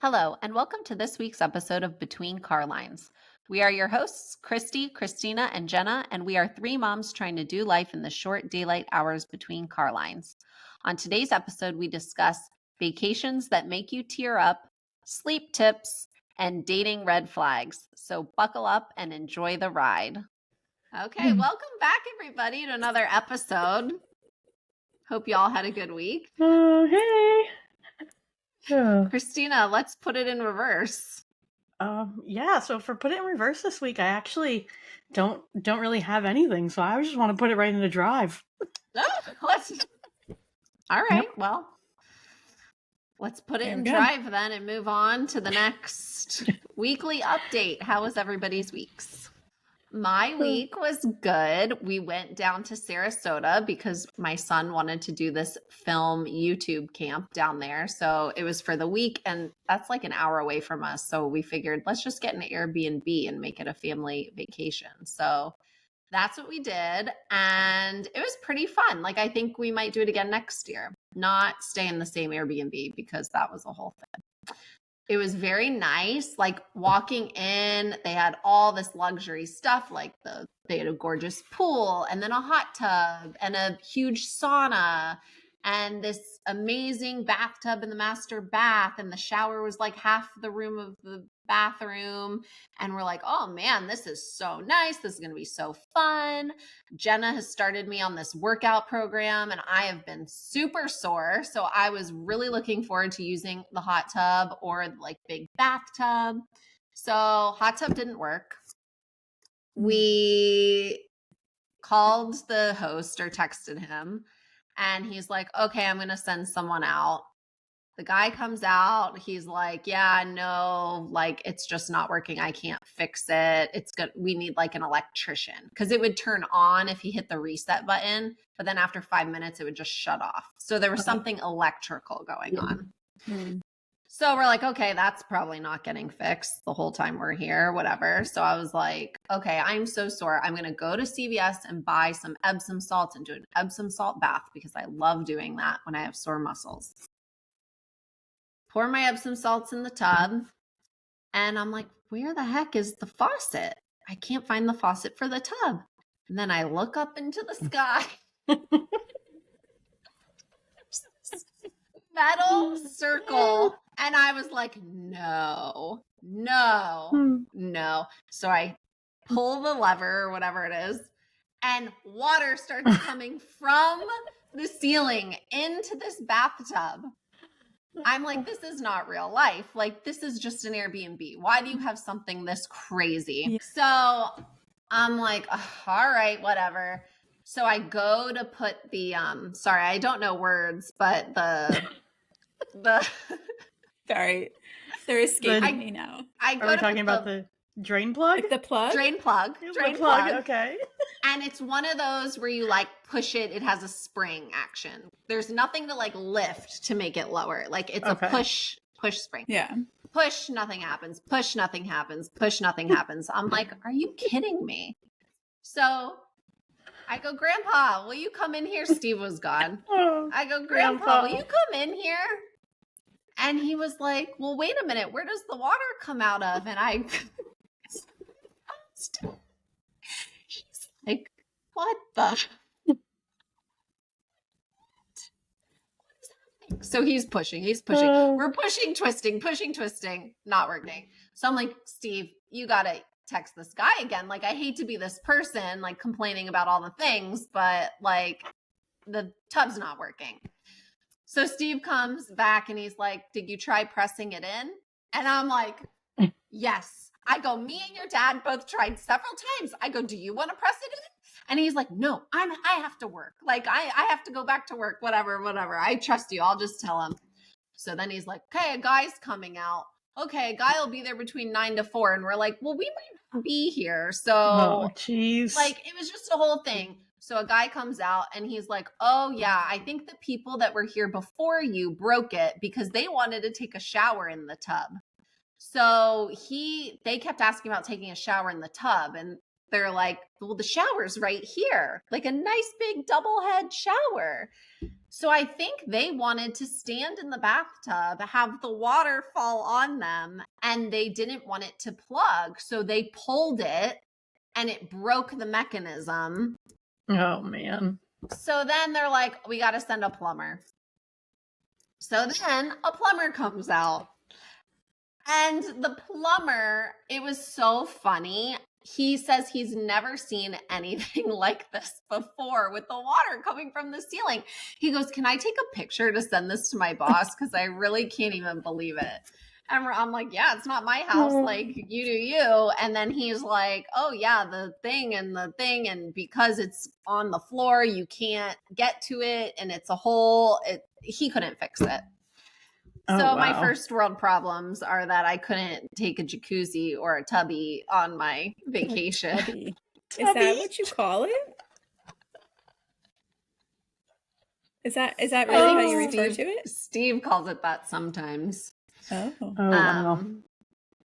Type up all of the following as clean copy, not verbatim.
Hello, and welcome to this week's episode of Between Carlines. We are your hosts, Christy, Christina, and Jenna, and we are three moms trying to do life in the short daylight hours between car lines. On today's episode, we discuss vacations that make you tear up, sleep tips, and dating red flags. So buckle up and enjoy the ride. Okay, welcome back, everybody, to another episode. Hope you all had a good week. Hey. Christina, let's put it in reverse. Yeah, so for Put It in Reverse this week, I actually don't really have anything, so I just want to put it right into drive. All right, well, let's put it in drive then and move on to the next weekly update. How was everybody's weeks? My week was good. We went down to Sarasota because my son wanted to do this film YouTube camp down there. So it was for the week, and that's like an hour away from us. So we figured, let's just get an Airbnb and make it a family vacation. So that's what we did. And it was pretty fun. Like, I think we might do it again next year, not stay in the same Airbnb because that was a whole thing. It was very nice. Like, walking in, they had all this luxury stuff. Like, they had a gorgeous pool and then a hot tub and a huge sauna and this amazing bathtub in the master bath. And the shower was like half the room of the bathroom. And we're like, oh man, this is so nice. This is going to be so fun. Jenna has started me on this workout program and I have been super sore. So I was really looking forward to using the hot tub or like big bathtub. So hot tub didn't work. We called the host or texted him and he's like, okay, I'm going to send someone out. The guy comes out. He's like, yeah, no, like it's just not working. I can't fix it. It's good. We need like an electrician because it would turn on if he hit the reset button. But then after 5 minutes, it would just shut off. So there was something electrical going on. Mm. So we're like, okay, that's probably not getting fixed the whole time we're here, whatever. So I was like, okay, I'm so sore. I'm going to go to CVS and buy some Epsom salts and do an Epsom salt bath because I love doing that when I have sore muscles. Pour my Epsom salts in the tub. And I'm like, where the heck is the faucet? I can't find the faucet for the tub. And then I look up into the sky. Metal circle. And I was like, no. So I pull the lever or whatever it is. And water starts coming from the ceiling into this bathtub. I'm like, this is not real life. Like, this is just an Airbnb. Why do you have something this crazy? Yeah. So I'm like, all right, whatever. So I go to put the, sorry, I don't know words, but Sorry, they're escaping me now. Are we talking about the drain plug? Like the plug? Drain plug. Okay. And it's one of those where you like push it. It has a spring action. There's nothing to like lift to make it lower. Like it's a push spring. Yeah. Push, nothing happens. Push, nothing happens. Push, nothing happens. I'm like, are you kidding me? So I go, Grandpa, will you come in here? Steve was gone. I go, Grandpa, will you come in here? And he was like, well, wait a minute. Where does the water come out of? And I... He's like, what the? So he's pushing. We're pushing, twisting, not working. So I'm like, Steve, you got to text this guy again. Like, I hate to be this person, like complaining about all the things, but like the tub's not working. So Steve comes back and he's like, did you try pressing it in? And I'm like, yes. I go, me and your dad both tried several times. I go, do you want to press it in? And he's like, no, I have to work. Like, I have to go back to work, whatever. I trust you. I'll just tell him. So then he's like, okay, a guy's coming out. Okay, a guy will be there between 9 to 4. And we're like, well, we might not be here. So, like, it was just a whole thing. So a guy comes out and he's like, oh yeah, I think the people that were here before you broke it because they wanted to take a shower in the tub. So they kept asking about taking a shower in the tub. And they're like, well, the shower's right here, like a nice big double head shower. So I think they wanted to stand in the bathtub, have the water fall on them, and they didn't want it to plug. So they pulled it and it broke the mechanism. Oh, man. So then they're like, we got to send a plumber. So then a plumber comes out. And the plumber, it was so funny. He says he's never seen anything like this before with the water coming from the ceiling. He goes, can I take a picture to send this to my boss? Because I really can't even believe it. And I'm like, yeah, it's not my house. Like, you do you. And then he's like, oh, yeah, the thing. And because it's on the floor, you can't get to it. And it's a hole. He couldn't fix it. Oh, so wow. my first world problems are that I couldn't take a jacuzzi or a tubby on my vacation. Tubby. Is that what you call it? Is that really how you refer to it? Steve calls it that sometimes. Oh. Wow.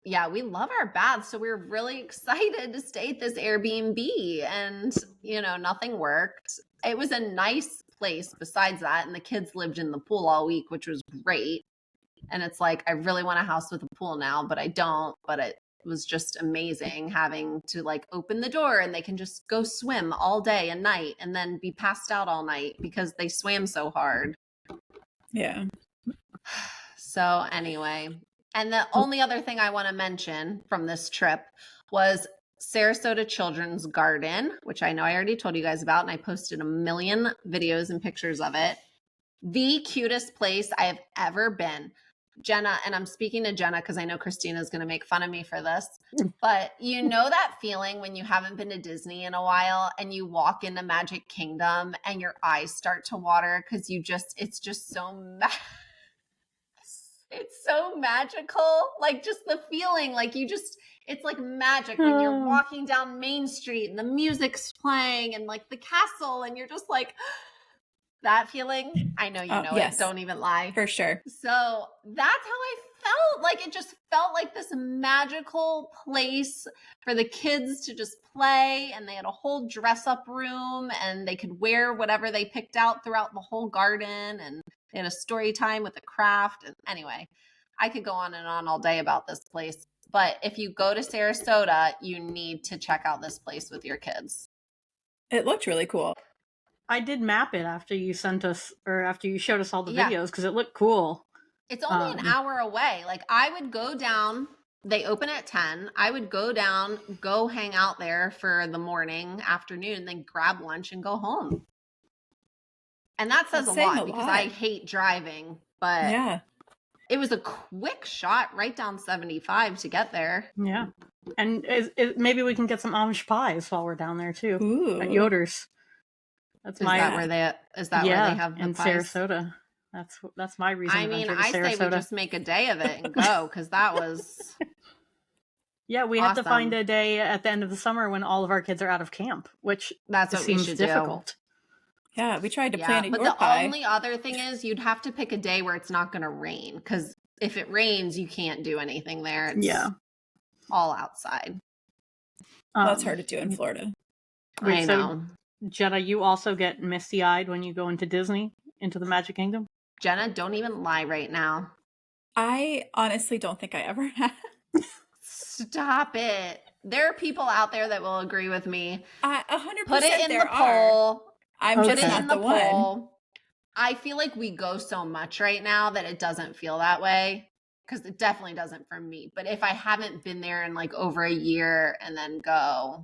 Yeah, we love our baths. So we were really excited to stay at this Airbnb and, nothing worked. It was a nice place besides that. And the kids lived in the pool all week, which was great. And it's like, I really want a house with a pool now, but I don't. But it was just amazing having to open the door and they can just go swim all day and night and then be passed out all night because they swam so hard. Yeah. So anyway, and the only other thing I want to mention from this trip was Sarasota Children's Garden, which I know I already told you guys about, and I posted a million videos and pictures of it. The cutest place I have ever been. Jenna, and I'm speaking to Jenna because I know Christina's going to make fun of me for this, but you know that feeling when you haven't been to Disney in a while and you walk into Magic Kingdom and your eyes start to water because it's just so it's so magical. Like just the feeling, it's like magic when you're walking down Main Street and the music's playing and the castle and you're just like, that feeling. I know you know yes. it. Don't even lie. For sure. So that's how I felt. It just felt like this magical place for the kids to just play. And they had a whole dress up room and they could wear whatever they picked out throughout the whole garden. And they had a story time with a craft. And anyway, I could go on and on all day about this place. But if you go to Sarasota, you need to check out this place with your kids. It looked really cool. I did map it after you sent us, or after you showed us all the videos, because it looked cool. It's only an hour away. I would go down, they open at 10. I would go down, go hang out there for the morning, afternoon, and then grab lunch and go home. And that says a lot because I hate driving, but yeah, it was a quick shot right down 75 to get there. Yeah. And maybe we can get some Amish pies while we're down there too. Ooh. At Yoder's. Is that where they have the in pies? Sarasota? That's my reason. I say we just make a day of it and go because that was. Yeah, we have to find a day at the end of the summer when all of our kids are out of camp, which that's what seems we should difficult. Do. Yeah, we tried to plan a but your the pie. only other thing is you'd have to pick a day where it's not going to rain because if it rains, you can't do anything there. It's all outside. That's hard to do in Florida. I know. Jenna, you also get misty-eyed when you go into Disney, into the Magic Kingdom? Jenna, don't even lie right now. I honestly don't think I ever have. Stop it. There are people out there that will agree with me. 100% Put it in there the poll. I'm just not the one. Poll. I feel like we go so much right now that it doesn't feel that way. Because it definitely doesn't for me. But if I haven't been there in over a year and then go,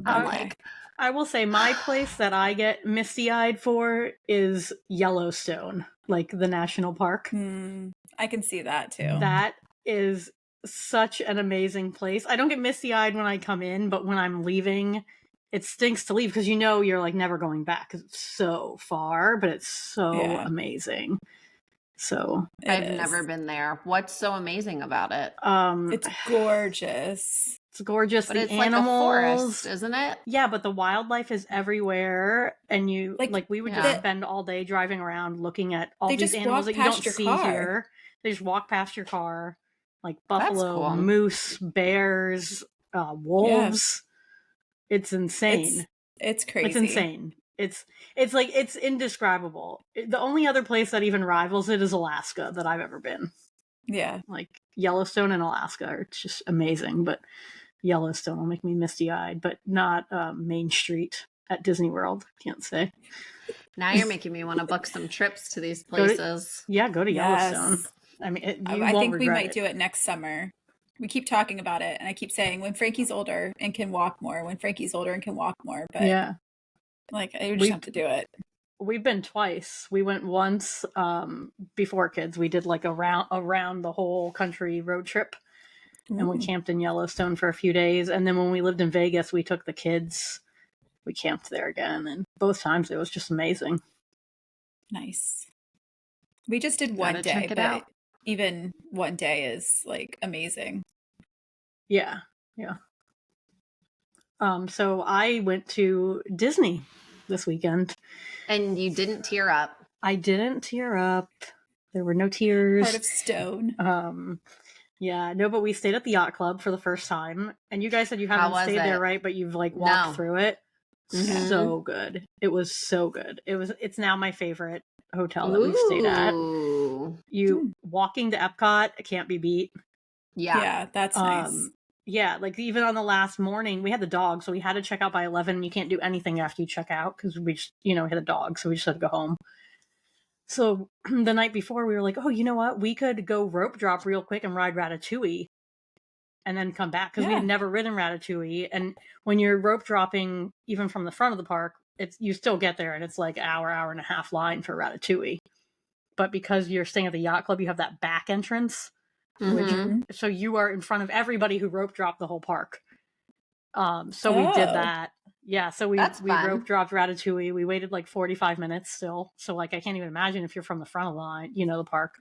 I'm I will say my place that I get misty-eyed for is Yellowstone, the national park. I can see that too. That is such an amazing place. I don't get misty-eyed when I come in, but when I'm leaving, it stinks to leave because you're never going back because it's so far, but it's so amazing. So I've never been there. What's so amazing about it? It's gorgeous. It's gorgeous. But the it's animals, like a forest, isn't it? Yeah, but the wildlife is everywhere, and you we would just spend all day driving around looking at all these animals that you don't see here. They just walk past your car, like buffalo, moose, bears, wolves. It's insane. It's crazy. It's insane. It's like, it's indescribable. The only other place that even rivals it is Alaska that I've ever been. Yeah. Like Yellowstone and Alaska are just amazing, but Yellowstone will make me misty-eyed, but not Main Street at Disney World. Can't say. Now you're making me want to book some trips to these places. Go to Yes. Yellowstone. I mean, I think we might do it next summer. We keep talking about it, and I keep saying when Frankie's older and can walk more, when Frankie's older and can walk more. But yeah, like I just have to do it. We've been twice. We went once before kids. We did like around the whole country road trip. And we camped in Yellowstone for a few days. And then when we lived in Vegas, we took the kids. We camped there again. And both times it was just amazing. Nice. We just did one day, but even one day is like amazing. Yeah. Yeah. So I went to Disney this weekend. And you didn't tear up. I didn't tear up. There were no tears. Heart of stone. Yeah, no, but we stayed at the yacht club for the first time, and you guys said you haven't stayed there, right? But you've like walked through it. Mm-hmm. So good. It was so good. It's now my favorite hotel that we've stayed at. You walking to Epcot, it can't be beat. Yeah, that's nice. Yeah, like even on the last morning, we had the dog, so we had to check out by 11. You can't do anything after you check out because we just, had a dog, so we just had to go home. So the night before, we were like, oh, you know what? We could go rope drop real quick and ride Ratatouille and then come back because we had never ridden Ratatouille. And when you're rope dropping, even from the front of the park, you still get there and it's like hour and a half line for Ratatouille. But because you're staying at the yacht club, you have that back entrance. So you are in front of everybody who rope dropped the whole park. So we did that. Yeah, so we rope dropped Ratatouille. We waited like 45 minutes still. So like I can't even imagine if you're from the front of the line, the park.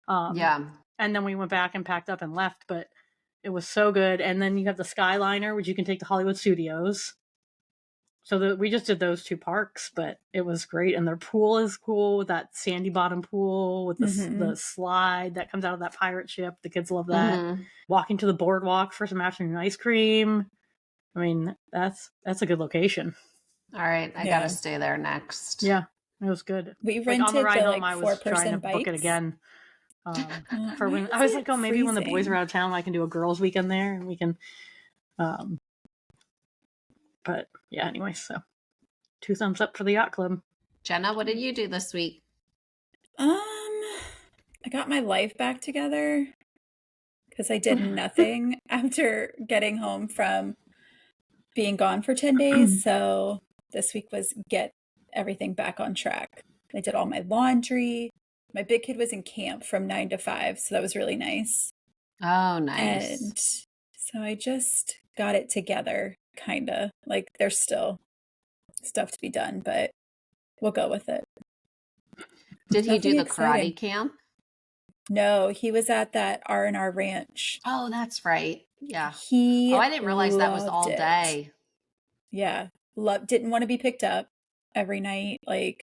And then we went back and packed up and left, but it was so good. And then you have the Skyliner, which you can take to Hollywood Studios. So we just did those two parks, but it was great. And their pool is cool with that sandy bottom pool with the slide that comes out of that pirate ship. The kids love that. Walking to the boardwalk for some afternoon ice cream. I mean, that's a good location. All right, I gotta stay there next. Yeah, it was good. We rented on the ride home, I was 4-person trying to book it again. For when I was like, oh, maybe when the boys are out of town, I can do a girls' weekend there, and we can. But yeah, anyway, so 2 thumbs up for the yacht club. Jenna, what did you do this week? I got my life back together because I did nothing after getting home from being gone for 10 days. So this week was get everything back on track. I did all my laundry. My big kid was in camp from 9 to 5. So that was really nice. Oh, nice. And so I just got it together, kind of. Like there's still stuff to be done, but we'll go with it. Did he do the karate camp? No, he was at that R&R ranch. Oh, that's right. Yeah. I didn't realize that was all day. Yeah. Didn't want to be picked up every night. Like,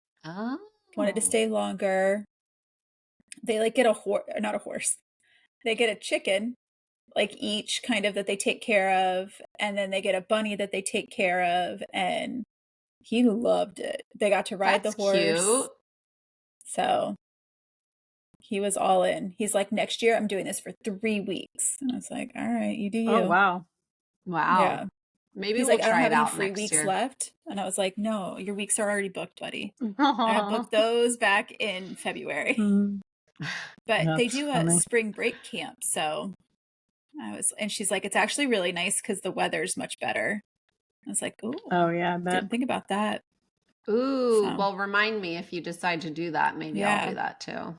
wanted to stay longer. They like get not a horse. They get a chicken, like each kind of that they take care of. And then they get a bunny that they take care of. And he loved it. They got to ride the horse. Cute. So he was all in. He's like, next year I'm doing this for 3 weeks. And I was like, all right, you do you. Oh, wow. Yeah. Maybe he's we'll like, try I don't have it any out free weeks year. left. And I was like, no, your weeks are already booked, buddy. I booked those back in February. But they do a spring break camp. So and she's like, it's actually really nice because the weather's much better. I was like, ooh. Oh, yeah, I bet. Didn't think about that. Ooh, well, remind me if you decide to do that. Maybe I'll do that too. I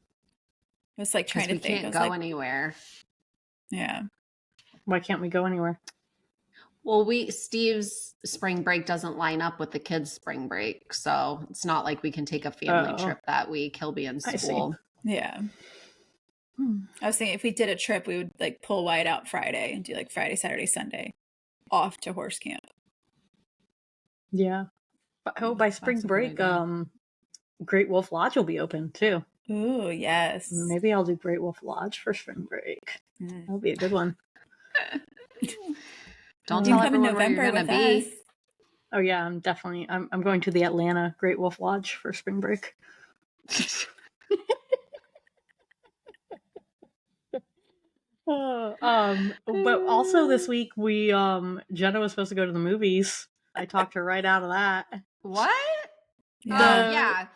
was like trying to think. We can't go anywhere. Yeah. Why can't we go anywhere? Well, Steve's spring break doesn't line up with the kids' spring break. So it's not like we can take a family trip that week. He'll be in school. Yeah. I was thinking if we did a trip, we would like pull Wyatt out Friday and do like Friday, Saturday, Sunday off to horse camp. Yeah. By spring break, Great Wolf Lodge will be open too. Ooh, yes. Maybe I'll do Great Wolf Lodge for spring break. That'll be a good one. Don't tell everyone where you're going to be. Oh yeah, I'm going to the Atlanta Great Wolf Lodge for spring break. But also this week Jenna was supposed to go to the movies. I talked her right out of that. What? Yeah.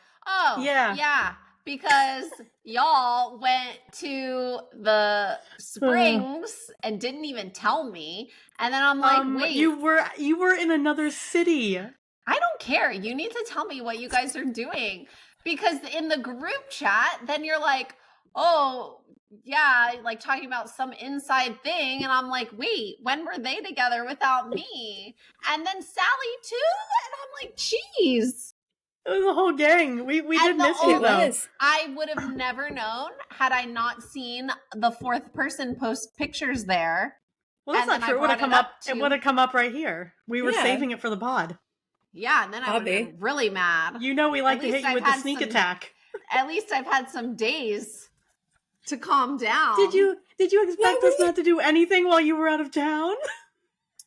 Yeah. Because y'all went to the Springs and didn't even tell me. And then I'm like, wait. You were in another city. I don't care. You need to tell me what you guys are doing. Because in the group chat, then you're like, oh, yeah, like talking about some inside thing. And I'm like, wait, when were they together without me? And then Sally too? And I'm like, geez. It was a whole gang. We did miss you though. I would have never known had I not seen the fourth person post pictures there. Well, that's not true. It would have come up. It would have come up right here. We were saving it for the pod. Yeah, and then I would have been really mad. You know we like to hit you with the sneak attack. At least I've had some days to calm down. Did you expect us not to do anything while you were out of town?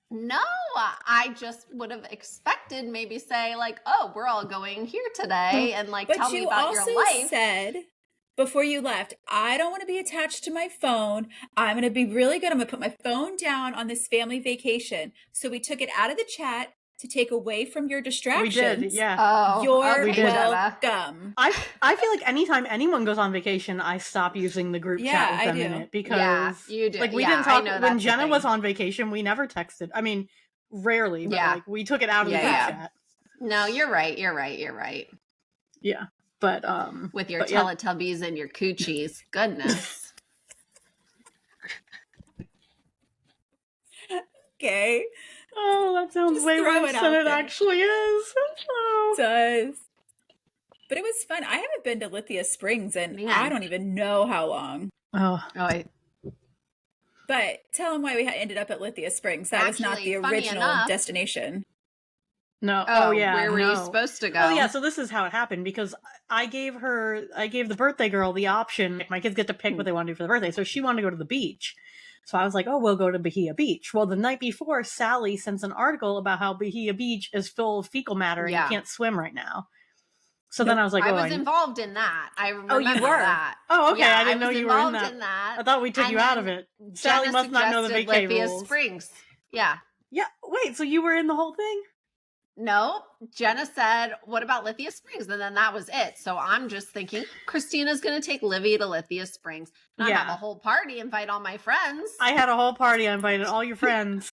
No, I just would have expected maybe say like, oh, we're all going here today and like tell me about your life. But you also said before you left, I don't want to be attached to my phone. I'm going to be really good. I'm going to put my phone down on this family vacation. So we took it out of the chat to take away from your distractions. We did, yeah. Oh, you're welcome. I feel like anytime anyone goes on vacation, I stop using the group chat with them in it because you do. Like we didn't talk when Jenna was on vacation. We never texted. I mean, rarely, but like we took it out of the group chat. No, you're right. Yeah, but with your Teletubbies and your coochies, goodness. Okay. Oh, that sounds way worse than it actually is. Oh. It does. But it was fun. I haven't been to Lithia Springs and I don't even know how long. But tell them why we ended up at Lithia Springs. That was not the original destination. No. Where were you supposed to go? Oh yeah, so this is how it happened because I gave the birthday girl the option. My kids get to pick what they want to do for the birthday. So she wanted to go to the beach. So I was like, oh, we'll go to Bahia Beach. Well, the night before, Sally sends an article about how Bahia Beach is full of fecal matter and you can't swim right now. So then I was like, I was involved in that. I remember you were? that. Oh, okay. Yeah, I didn't know you were in that. I thought we took you out of it. Sally must not know the vacay rules. Springs. Yeah. Yeah. Wait, so you were in the whole thing? No, Jenna said, what about Lithia Springs? And then that was it. So I'm just thinking Christina's going to take Livy to Lithia Springs. And I have a whole party, invite all my friends. I had a whole party. I invited all your friends.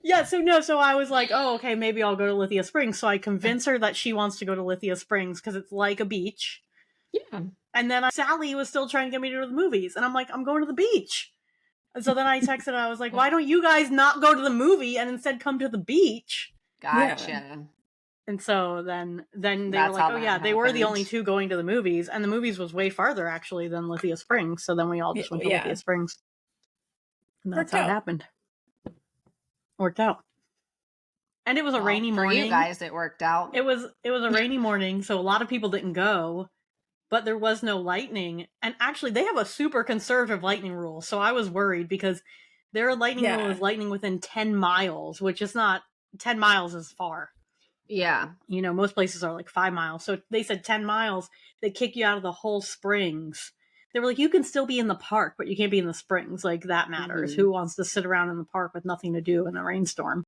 So I was like, oh, okay, maybe I'll go to Lithia Springs. So I convince her that she wants to go to Lithia Springs because it's like a beach. Yeah. And then Sally was still trying to get me to go to the movies. And I'm like, I'm going to the beach. And so then I texted, I was like, why don't you guys not go to the movie and instead come to the beach? Gotcha. Yeah. And so then they were like, oh yeah, they were the only two going to the movies. And the movies was way farther actually than Lithia Springs. So then we all just went to Lithia Springs. And that's how it happened. Worked out. And it was a rainy morning. For you guys, it worked out. It was a rainy morning, so a lot of people didn't go. But there was no lightning. And actually, they have a super conservative lightning rule. So I was worried because their lightning rule is lightning within 10 miles, which is not, 10 miles is far. Yeah. You know, most places are like 5 miles. So they said 10 miles, they kick you out of the whole springs. They were like, you can still be in the park, but you can't be in the springs. Like, that matters. Mm-hmm. Who wants to sit around in the park with nothing to do in a rainstorm?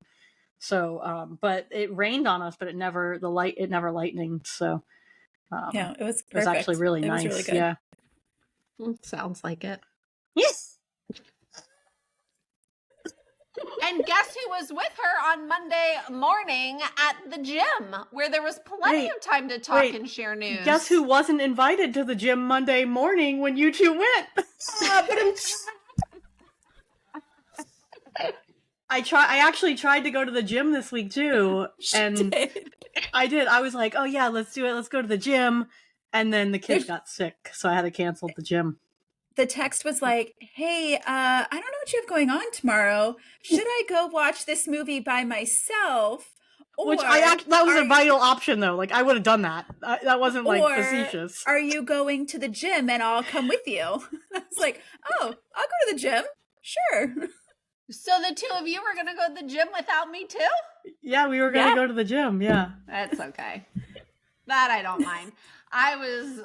So, but it rained on us, but it never lightninged. So, it was perfect. It was actually really nice. Really good. Yeah. Sounds like it. Yes. And guess who was with her on Monday morning at the gym, where there was plenty of time to talk and share news? Guess who wasn't invited to the gym Monday morning when you two went? I actually tried to go to the gym this week too, and I did. I was like, oh yeah, let's do it. Let's go to the gym. And then the kids got sick, so I had to cancel the gym. The text was like, hey, I don't know what you have going on tomorrow. Should I go watch this movie by myself? Or that was a vital option, though. Like, I would have done that. That wasn't, like, facetious. Are you going to the gym and I'll come with you? I was like, oh, I'll go to the gym. Sure. So the two of you were going to go to the gym without me too? Yeah, we were going to go to the gym. Yeah. That's okay. That I don't mind. I was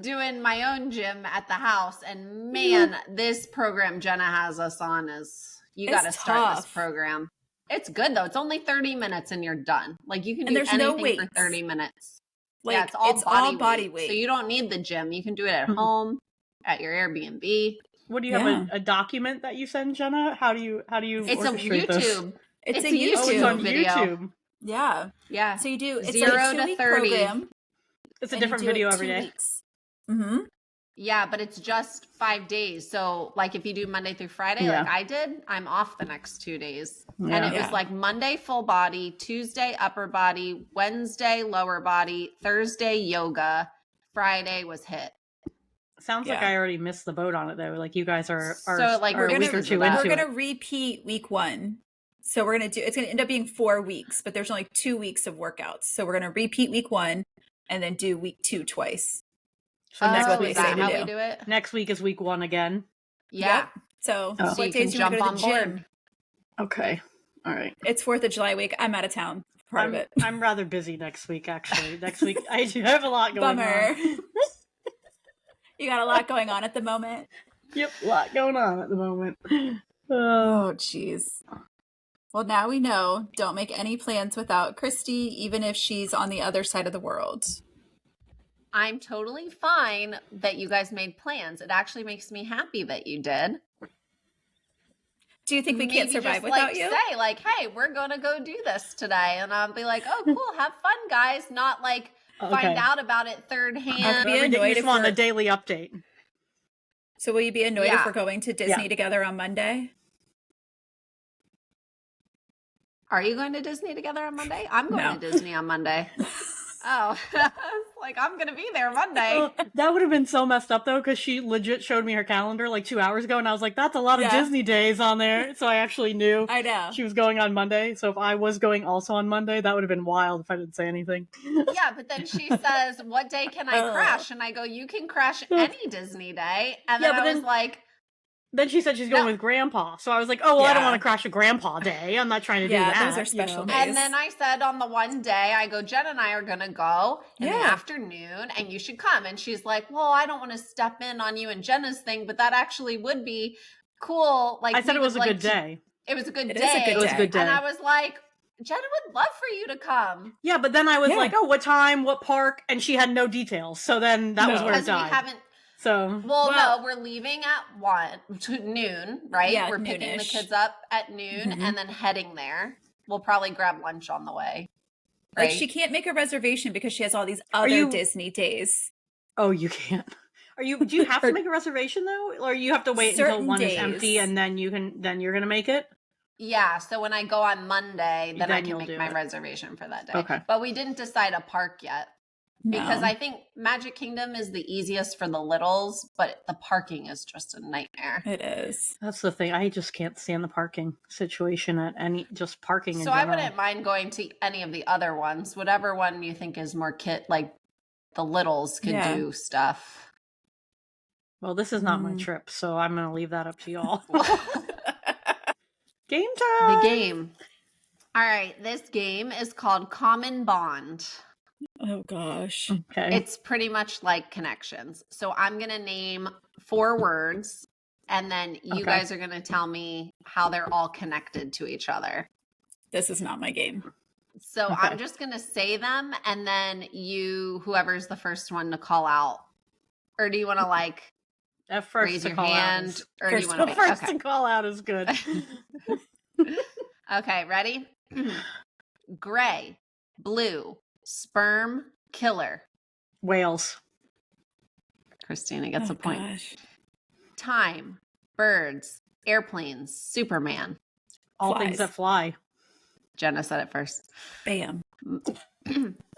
doing my own gym at the house, and man, this program Jenna has us on is you got to start this program. It's good though. It's only 30 minutes and you're done. Like you can do anything for 30 minutes. Like, yeah, it's all body weight. So you don't need the gym. You can do it at home, at your Airbnb. What do you have a document that you send, Jenna? How do you It's a YouTube. It's a YouTube video. YouTube. Yeah. Yeah. So you do 0 to 30. Program, it's a different video every day. Mm-hmm. Yeah, but it's just 5 days. So like if you do Monday through Friday, like I did, I'm off the next 2 days. Yeah. And it was like Monday full body, Tuesday upper body, Wednesday lower body, Thursday yoga, Friday was HIIT. Sounds like I already missed the boat on it though. Like you guys are so like a week or two into it. We're gonna repeat week 1. So we're gonna it's gonna end up being 4 weeks, but there's only 2 weeks of workouts. So we're gonna repeat week 1 and then do week 2 twice. So next week is that how we do it? Next week is week 1 again. Yeah. Yep. So what you days can jump go to on the board? gym? Okay. All right. It's 4th of July week. I'm out of town. Part of it. I'm rather busy next week, actually. Next week I do have a lot going on. You got a lot going on at the moment. Yep, a lot going on at the moment. Oh, jeez. Well, now we know. Don't make any plans without Christy, even if she's on the other side of the world. I'm totally fine that you guys made plans. It actually makes me happy that you did. Do you think we can't survive without you? Say like, hey, we're going to go do this today. And I'll be like, oh, cool. Have fun, guys. Not like find out about it third hand. You just want a daily update. So will you be annoyed if we're going to Disney together on Monday? Are you going to Disney together on Monday? I'm going to Disney on Monday. Oh, like I'm going to be there Monday. That would have been so messed up though, because she legit showed me her calendar like 2 hours ago and I was like, that's a lot of Disney days on there. So I actually knew she was going on Monday. So if I was going also on Monday, that would have been wild if I didn't say anything. Yeah, but then she says, what day can I crash? And I go, you can crash any Disney day. And then I was like... Then she said she's going with Grandpa. So I was like, oh, well, I don't want to crash a Grandpa day. I'm not trying to do that. Yeah, those are special days. And then I said on the one day, I go, Jen and I are going to go in the afternoon and you should come. And she's like, well, I don't want to step in on you and Jenna's thing, but that actually would be cool. Like I said it was a good day. It was a good day. It was a good day. And I was like, Jenna would love for you to come. Yeah, but then I was like, oh, what time, what park? And she had no details. So then that was where it died. We haven't. So no, we're leaving at noon, right? Yeah, we're picking the kids up at noon and then heading there. We'll probably grab lunch on the way. Right? Like she can't make a reservation because she has all these other Disney days. Oh, you can't. Do you have to make a reservation though, or you have to wait until one is empty and then you're gonna make it? Yeah. So when I go on Monday, then I can make my reservation for that day. Okay. But we didn't decide a park yet. Because I think Magic Kingdom is the easiest for the littles, but the parking is just a nightmare. It is. That's the thing. I just can't stand the parking situation at just parking in general. I wouldn't mind going to any of the other ones. Whatever one you think is more like the littles could do stuff. Well, this is not my trip, so I'm going to leave that up to y'all. Game time! The game. All right. This game is called Common Bond. Oh gosh. Okay. It's pretty much like Connections. So I'm going to name 4 words and then you guys are going to tell me how they're all connected to each other. This is not my game. So I'm just going to say them and then whoever's the first one to call out. Or do you want to raise your hand? Or do you want to first to call out is good. Okay, ready? Gray, blue, sperm, killer. Whales. Christina gets a point. Gosh. Time, birds, airplanes, Superman. All things that fly. Jenna said it first. Bam.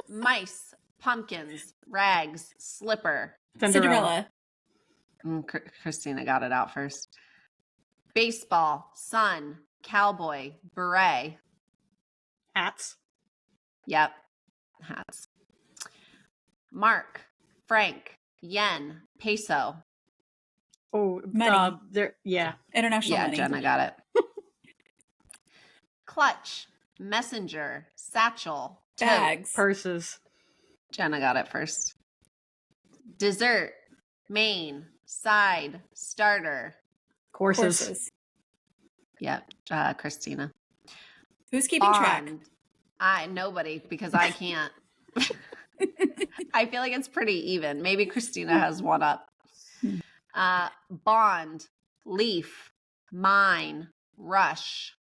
Mice, pumpkins, rags, slipper. Cinderella. Christina got it out first. Baseball, sun, cowboy, beret. Hats. Yep. Hats. Mark, franc, yen, peso. Oh, money. International money. money. Jenna got it. clutch, messenger, satchel, tote. Bags. Purses. Jenna got it first. Dessert, main, side, starter. Courses. Yep, Christina. Who's keeping track? Nobody, because I can't. I feel like it's pretty even. Maybe Christina has one up. Bond, leaf, mine, rush.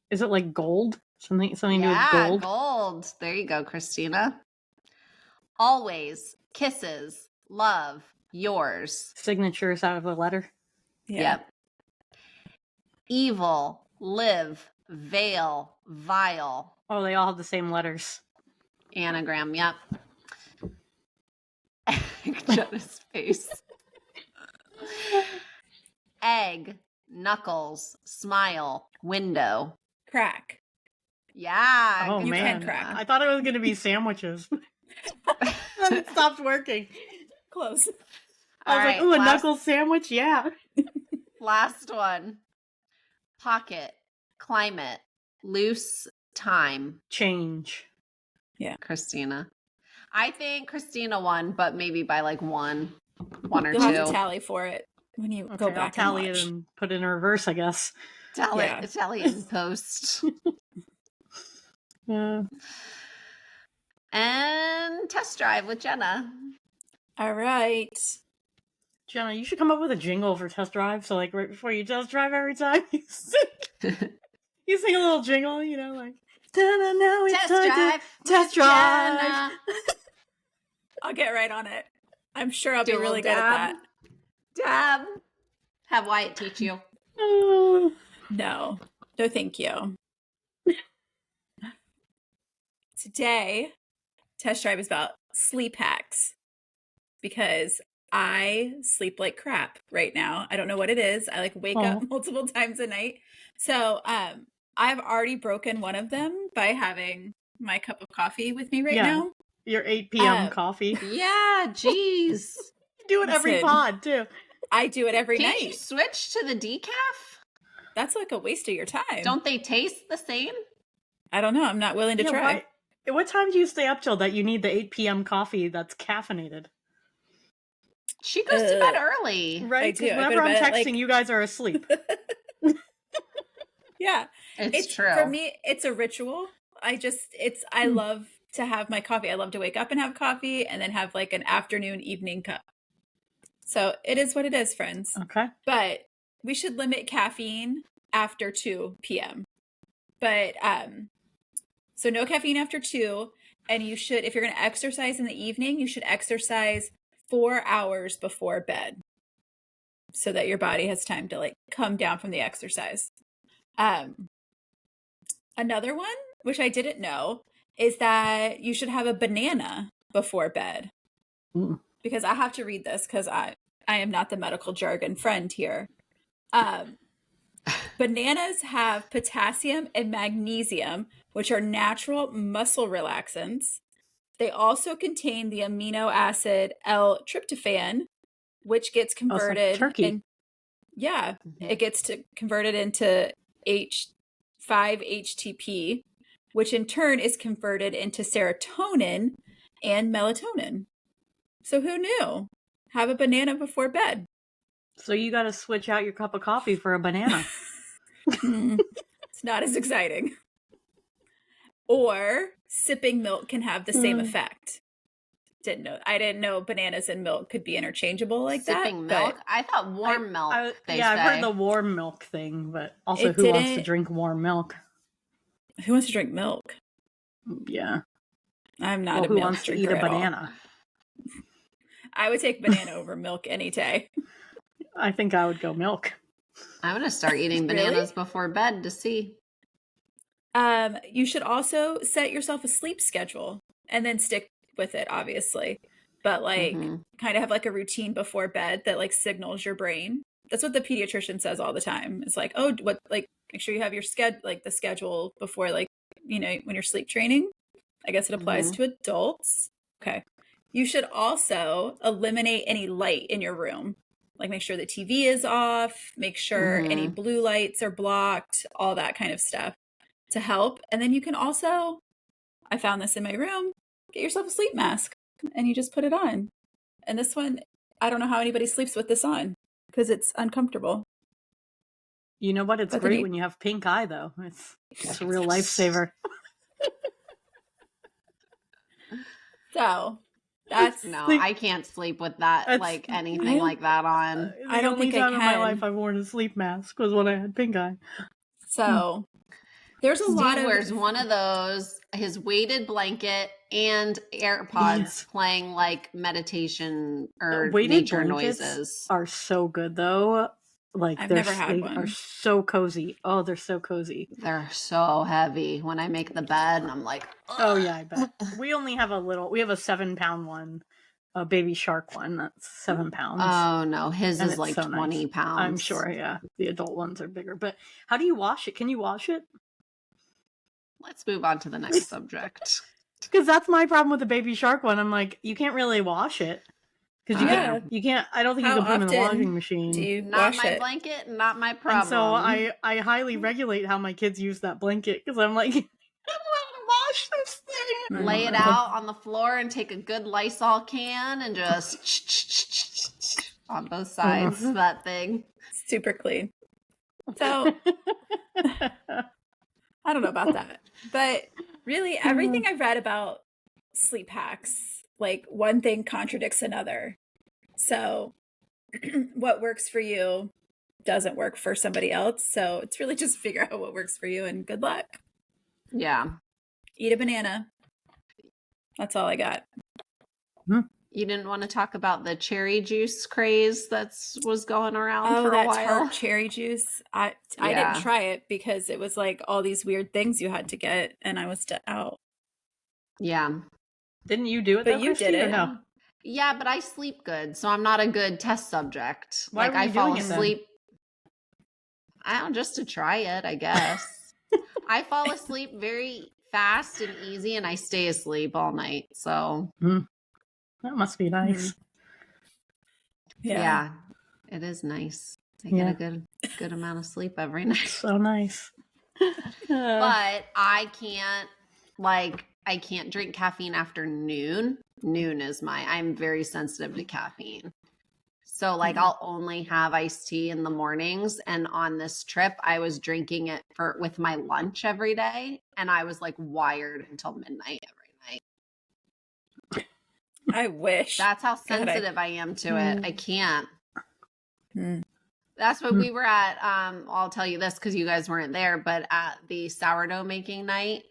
Is it like gold? Something to do with Yeah, gold? gold. There you go, Christina. Always, kisses, love, yours. Signatures out of a letter. Yeah. Yep. Evil, live, veil, vile. Oh, they all have the same letters. Anagram, yep. Jenna's face. Egg, knuckles, smile, window. Crack. Yeah. Oh, you man. can crack. I thought it was going to be sandwiches. Then it stopped working. Close. I was like, ooh, a knuckle sandwich? Yeah. Last one. Pocket, climate, loose, time. Change. Yeah. Christina. I think Christina won, but maybe by like one or You'll two. have to tally for it when you go back I'll tally and watch. it and put it in reverse, I guess. Tally in post. Yeah. And test drive with Jenna. All right. Jenna, you should come up with a jingle for test drive. So, like, right before you test drive every time, you sing a little jingle, you know, like, now it's Test time drive. to test drive. Jenna. I'll get right on it. I'm sure I'll be Do a really good at that. Dab. Have Wyatt teach you. Oh. No, thank you. Today, test drive is about sleep hacks because I sleep like crap right now. I don't know what it is. I like wake up multiple times a night. So, I've already broken one of them by having my cup of coffee with me right now. Your 8 p.m. coffee. Yeah, jeez. Do it every pod, too. I do it every night. Can't you switch to the decaf? That's like a waste of your time. Don't they taste the same? I don't know. I'm not willing to try. What time do you stay up till that you need the 8 p.m. coffee that's caffeinated? She goes to bed early. Right? I do. Whenever I'm texting, you guys are asleep. Yeah. It's true. For me, it's a ritual. I love to have my coffee. I love to wake up and have coffee and then have like an afternoon, evening cup. So it is what it is, friends. Okay. But we should limit caffeine after 2 p.m. But, so no caffeine after 2. And you should, if you're going to exercise in the evening, you should exercise 4 hours before bed so that your body has time to like come down from the exercise. Another one, which I didn't know, is that you should have a banana before bed. Because I have to read this because I am not the medical jargon friend here. Bananas have potassium and magnesium, which are natural muscle relaxants. They also contain the amino acid L-tryptophan, which gets converted. Turkey. It gets converted into 5-HTP, which in turn is converted into serotonin and melatonin. So who knew? Have a banana before bed. So you got to switch out your cup of coffee for a banana. It's not as exciting. Or sipping milk can have the same effect. I didn't know bananas and milk could be interchangeable like sipping that. Milk? I thought warm milk. I've heard the warm milk thing, but also who wants to drink warm milk? Who wants to drink milk? Yeah. I'm not a milk who wants to eat a banana? I would take banana over milk any day. I think I would go milk. I'm going to start eating bananas before bed to see. You should also set yourself a sleep schedule and then stick with it, obviously. But like kind of have like a routine before bed that like signals your brain. That's what the pediatrician says all the time. It's like, make sure you have your the schedule before like, you know, when you're sleep training. I guess it applies to adults. Okay. You should also eliminate any light in your room. Like make sure the TV is off, make sure any blue lights are blocked, all that kind of stuff to help. And then you can also, I found this in my room, get yourself a sleep mask and you just put it on. And this one, I don't know how anybody sleeps with this on because it's uncomfortable. You know what? It's great when you have pink eye, though. It's a real lifesaver. So that's I can't sleep with that, like anything like that on. I don't think I can. The only time in my life I've worn a sleep mask was when I had pink eye. So there's a lot of. Steve wears one of those, his weighted blanket and AirPods playing like meditation or nature noises. Are so good though. Like I've never had one. Are so cozy. Oh, they're so cozy. They're so heavy. When I make the bed, and I'm like, ugh. Oh yeah, I bet. We only have we have a 7-pound one, a baby shark one. That's 7 pounds. Oh no, his is like 20 pounds. I'm sure. Yeah, the adult ones are bigger. But how do you wash it? Can you wash it? Let's move on to the next subject. Because that's my problem with the baby shark one. I'm like, you can't really wash it. Because you can't. I don't think you can put them in the washing machine. Do you not wash my it? blanket, not my problem. And so I highly regulate how my kids use that blanket because I'm like, I don't want to wash this thing. Lay it out on the floor and take a good Lysol can and just on both sides of that thing. Super clean. So I don't know about that, but really everything I've read about sleep hacks, like one thing contradicts another. So what works for you doesn't work for somebody else. So it's really just figure out what works for you and good luck. Yeah. Eat a banana. That's all I got. You didn't want to talk about the cherry juice craze that was going around for a while? Tart cherry juice. I didn't try it because it was like all these weird things you had to get and I was out. Yeah. Didn't you do it? But you did it. No? Yeah, but I sleep good, so I'm not a good test subject. Why I fall asleep. I don't, just to try it, I guess. I fall asleep very fast and easy, and I stay asleep all night. So that must be nice. Yeah, it is nice. I get a good amount of sleep every night. So nice. But I can't drink caffeine after noon. Noon is I'm very sensitive to caffeine. So I'll only have iced tea in the mornings. And on this trip, I was drinking it with my lunch every day. And I was wired until midnight every night. I wish. That's how sensitive I am to it. I can't. That's what we were at. I'll tell you this because you guys weren't there, but at the sourdough making night,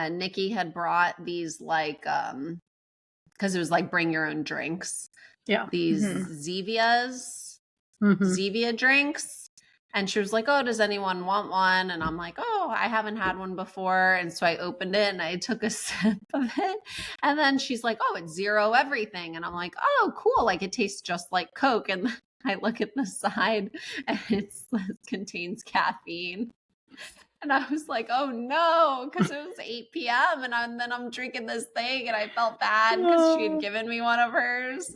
Nikki had brought these because it was bring your own drinks. Yeah. These Zevia drinks. And she was like, oh, does anyone want one? And I'm like, oh, I haven't had one before. And so I opened it and I took a sip of it. And then she's like, oh, it's zero everything. And I'm like, oh, cool. It tastes just like Coke. And I look at the side and it contains caffeine. And I was like, oh no, because it was 8 p.m. And then I'm drinking this thing and I felt bad because she had given me one of hers.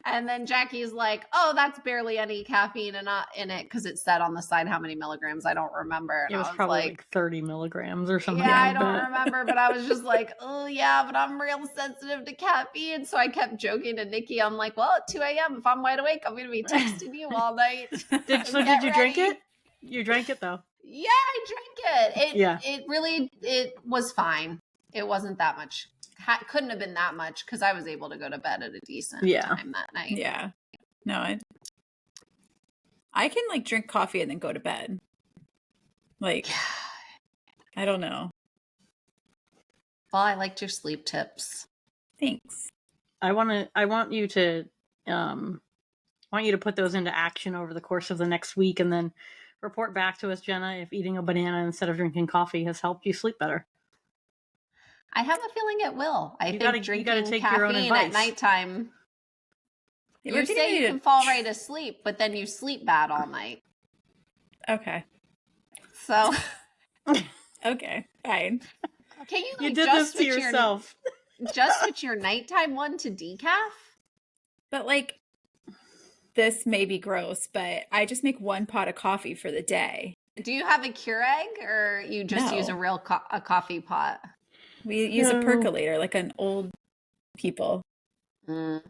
And then Jackie's like, oh, that's barely any caffeine in it because it said on the side how many milligrams. I don't remember. And it was probably 30 milligrams or something. Yeah, I don't remember. But I was just like, oh yeah, but I'm real sensitive to caffeine. So I kept joking to Nikki. I'm like, well, at 2 a.m., if I'm wide awake, I'm going to be texting you all night. Did you drink it? You drank it though. Yeah, I drank it. It was fine. It wasn't that much. Couldn't have been that much because I was able to go to bed at a decent time that night. Yeah. No, I can drink coffee and then go to bed. I don't know. Well, I liked your sleep tips. Thanks. I want you to put those into action over the course of the next week and then report back to us, Jenna, if eating a banana instead of drinking coffee has helped you sleep better. I have a feeling it will. I think drinking caffeine at nighttime, you say you can fall right asleep, but then you sleep bad all night. Okay. So. Okay, fine. Can you did this to yourself. Just switch your nighttime one to decaf? But this may be gross, but I just make 1 pot of coffee for the day. Do you have a Keurig or you just use a real a coffee pot? We use a percolator like an old people. I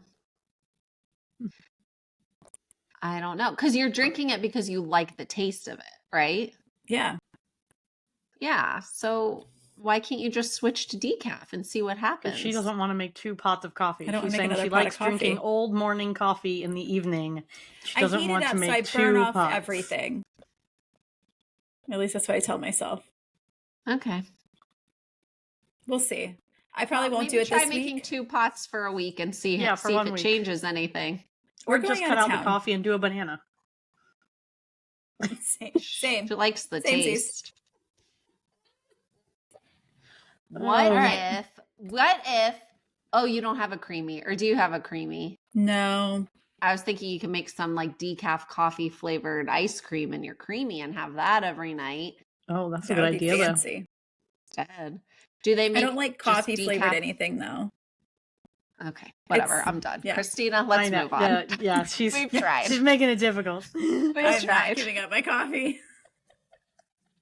don't know. Because you're drinking it because you like the taste of it, right? Yeah. Yeah. So why can't you just switch to decaf and see what happens? She doesn't want to make 2 pots of coffee. I don't She's make saying she likes drinking old morning coffee in the evening. She doesn't want to make 2 pots. I burn off everything. At least that's what I tell myself. Okay. We'll see. I probably won't do it this week. Try making 2 pots for a week and see if it changes anything. Or just cut out the coffee and do a banana. Same. She likes the taste. What if, you don't have a creamy, or do you have a creamy? No. I was thinking you can make some like decaf coffee flavored ice cream in your creamy and have that every night. Oh, that's a good idea fancy. Dead. Do they make I don't like coffee flavored anything though. Okay, whatever. I'm done. Yeah. Christina, let's move on. Yeah, we've tried. She's making it difficult. I'm not giving up my coffee.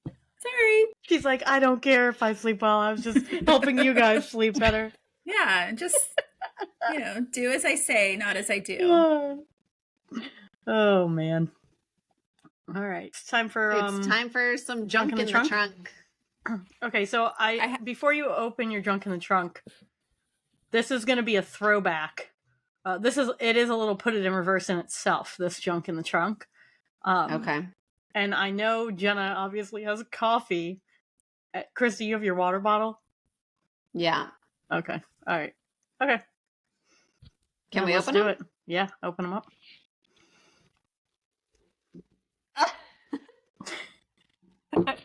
Sorry. She's like, I don't care if I sleep well. I was just helping you guys sleep better. Yeah, just do as I say, not as I do. Oh man. All right. It's time for some junk in the trunk. Okay, so before you open your junk in the trunk, this is going to be a throwback. It is a little put it in reverse in itself, this junk in the trunk. Okay. And I know Jenna obviously has coffee. Christy, you have your water bottle? Yeah. Okay. All right. Okay. Can we open them? It? Yeah, open them up.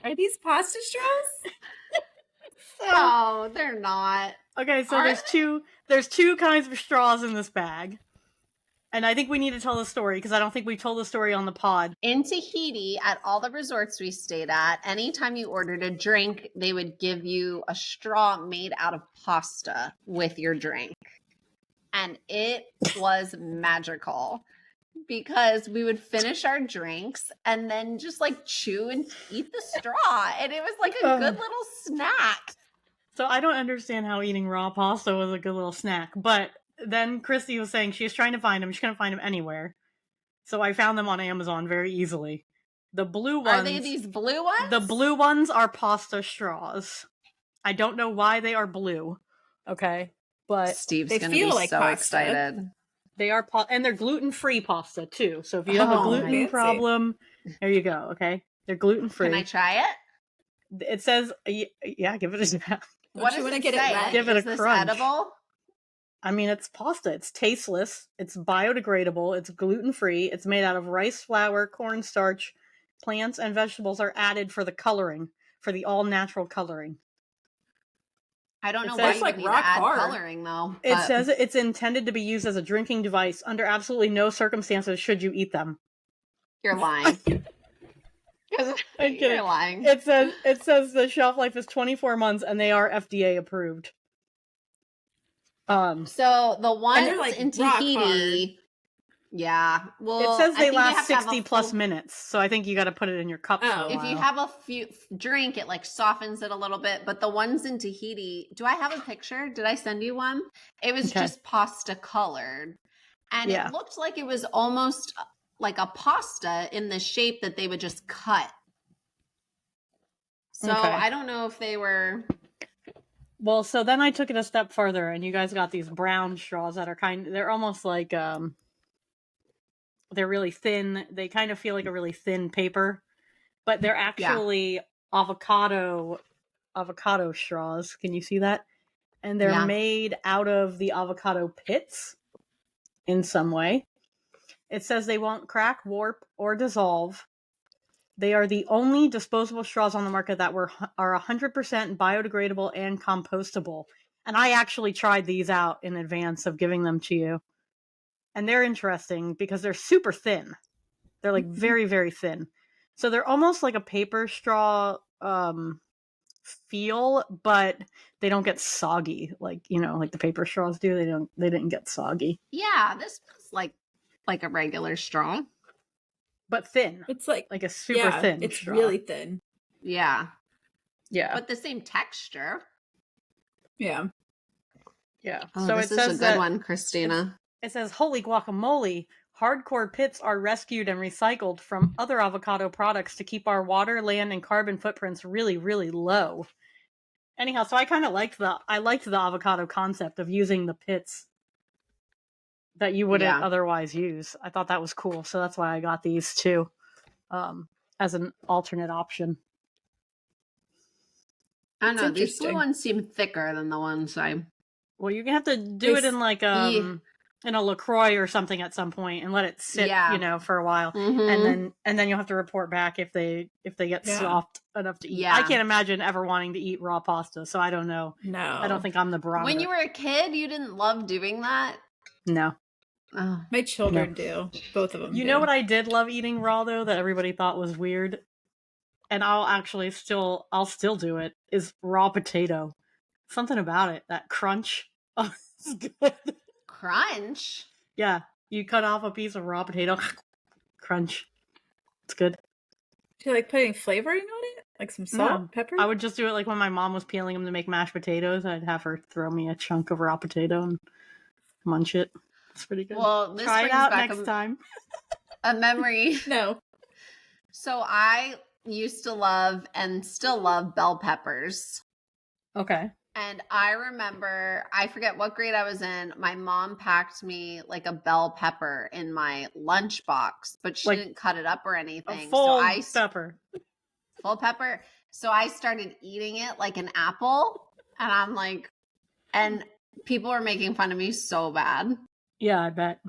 Are these pasta straws? No, they're not. Okay, so there's two kinds of straws in this bag. And I think we need to tell the story because I don't think we told the story on the pod. In Tahiti, at all the resorts we stayed at, anytime you ordered a drink, they would give you a straw made out of pasta with your drink. And it was magical because we would finish our drinks and then just like chew and eat the straw. And it was like a good little snack. So I don't understand how eating raw pasta was a good little snack, but then Christy was saying she was trying to find them. She couldn't find them anywhere. So I found them on Amazon very easily. The blue ones... Are they these blue ones? The blue ones are pasta straws. I don't know why they are blue. Okay? But Steve's going to be like so excited. They are... and they're gluten-free pasta, too. So if you have a gluten problem, there you go, okay? They're gluten-free. Can I try it? It says... Yeah, give it a shot. What does it say? Give it a crunch. Edible? I mean, it's pasta. It's tasteless. It's biodegradable. It's gluten-free. It's made out of rice flour, cornstarch. Plants and vegetables are added for the coloring, for the all-natural coloring. I don't know why you need to add coloring, though. It says it's intended to be used as a drinking device. Under absolutely no circumstances should you eat them. You're lying. You're lying. It says the shelf life is 24 months and they are FDA approved. So the ones like in Tahiti, yeah. Well, it says they last 60 plus minutes, so I think you got to put it in your cup. If you have a few drink, it like softens it a little bit. But the ones in Tahiti, do I have a picture? Did I send you one? It was just pasta colored, and it looked like it was almost like a pasta in the shape that they would just cut. So I don't know if they were. Well, so then I took it a step further, and you guys got these brown straws that are they're almost like, they're really thin. They kind of feel like a really thin paper, but they're actually avocado straws. Can you see that? And they're made out of the avocado pits in some way. It says they won't crack, warp, or dissolve. They are the only disposable straws on the market that are 100% biodegradable and compostable. And I actually tried these out in advance of giving them to you. And they're interesting because they're super thin. They're like very, very thin. So they're almost like a paper straw feel, but they don't get soggy like the paper straws do. They didn't get soggy. Yeah, this was like like a regular straw. But thin. It's like a super thin it's straw. really thin. Yeah. Yeah. But the same texture. Yeah. Yeah. Oh, so this it is says a good one, Christina. It says, holy guacamole, hardcore pits are rescued and recycled from other avocado products to keep our water, land, and carbon footprints really, really low. Anyhow, so I kind of liked the avocado concept of using the pits that you wouldn't otherwise use. I thought that was cool, so that's why I got these too, as an alternate option. I don't know. These blue ones seem thicker than the ones I... Well, you're going to have to do it in like in a LaCroix or something at some point and let it sit, for a while. And then you'll have to report back if they get soft enough to eat. I can't imagine ever wanting to eat raw pasta, so I don't know. No. I don't think I'm the barometer. When you were a kid, you didn't love doing that? No. Oh. My children do. Both of them You know what I did love eating raw, though, that everybody thought was weird? And I'll still do it, is raw potato. Something about it, that crunch. Oh, it's good. Crunch? Yeah, you cut off a piece of raw potato, crunch. It's good. Do you like putting flavoring on it? Like some salt, pepper? I would just do it like when my mom was peeling them to make mashed potatoes. I'd have her throw me a chunk of raw potato and munch it. It's pretty good. Well, this try it brings out back next time. A memory. No. So I used to love and still love bell peppers. Okay. And I remember, I forget what grade I was in, my mom packed me like a bell pepper in my lunchbox, but she didn't cut it up or anything. A full pepper. Full pepper. So I started eating it like an apple. And I'm like, and people were making fun of me so bad. Yeah, I bet.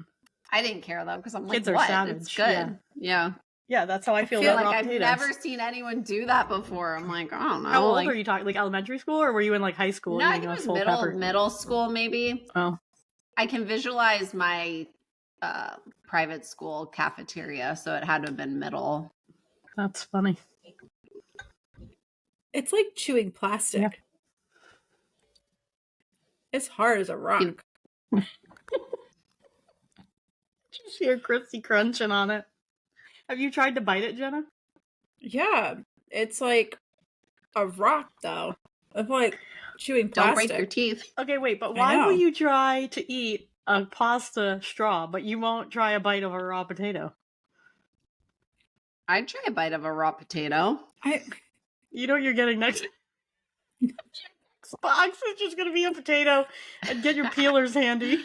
I didn't care though, because I'm like, kids are what? savage. It's good. Yeah. Yeah, that's how I feel like about I've potatoes. never seen anyone do that before. I'm like, I don't know. How old are you talking? Like elementary school, or were you in like high school? No, I think it was middle school maybe. Oh. I can visualize my private school cafeteria, so it had to have been middle. That's funny. It's like chewing plastic. Yeah. It's hard as a rock. Just hear Christy crunching on it. Have you tried to bite it, Jenna? Yeah. It's like a rock, though. It's like chewing plastic. Don't break your teeth. Okay, wait, but why will you try to eat a pasta straw, but you won't try a bite of a raw potato? I'd try a bite of a raw potato. You know what you're getting next? This box is just going to be a potato, and get your peelers handy.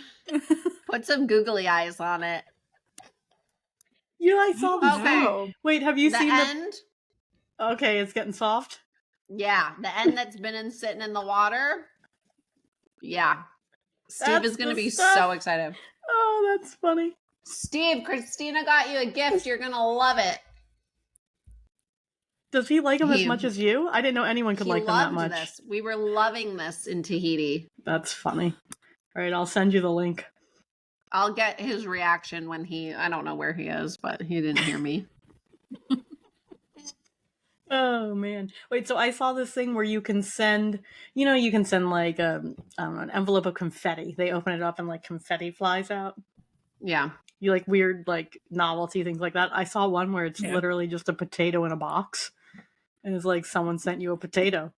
Put some googly eyes on it. Yeah, I saw this. Okay. Wait, have you seen the end? Okay, it's getting soft. Yeah, the end that's been sitting in the water. Yeah. Steve is going to be so excited. Oh, that's funny. Steve, Christina got you a gift. You're going to love it. Does he like them as much as you? I didn't know anyone could like them that much. This. We were loving this in Tahiti. That's funny. All right, I'll send you the link. I'll get his reaction when I don't know where he is, but he didn't hear me. Oh, man. Wait, so I saw this thing where you can send like, I don't know, an envelope of confetti. They open it up and like confetti flies out. Yeah. You like weird, like novelty things like that. I saw one where it's literally just a potato in a box. And it's like someone sent you a potato.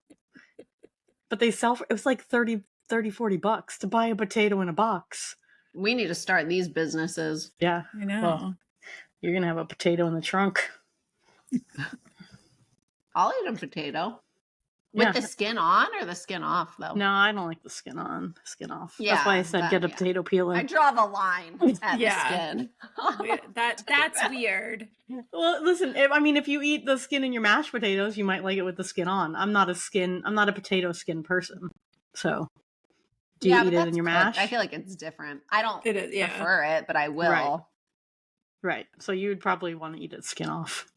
But it was like $30, $40 to buy a potato in a box. We need to start these businesses. Yeah. I know. Well, you're going to have a potato in the trunk. I'll eat a potato. With the skin on or the skin off, though? No, I don't like the skin on. Skin off. Yeah, that's why I said get a potato peeler. I draw the line at the skin. That's weird. Well, listen, if you eat the skin in your mashed potatoes, you might like it with the skin on. I'm not a potato skin person. So, do you eat it in your mash? I feel like it's different. I don't prefer it, but I will. Right. So you would probably want to eat it skin off.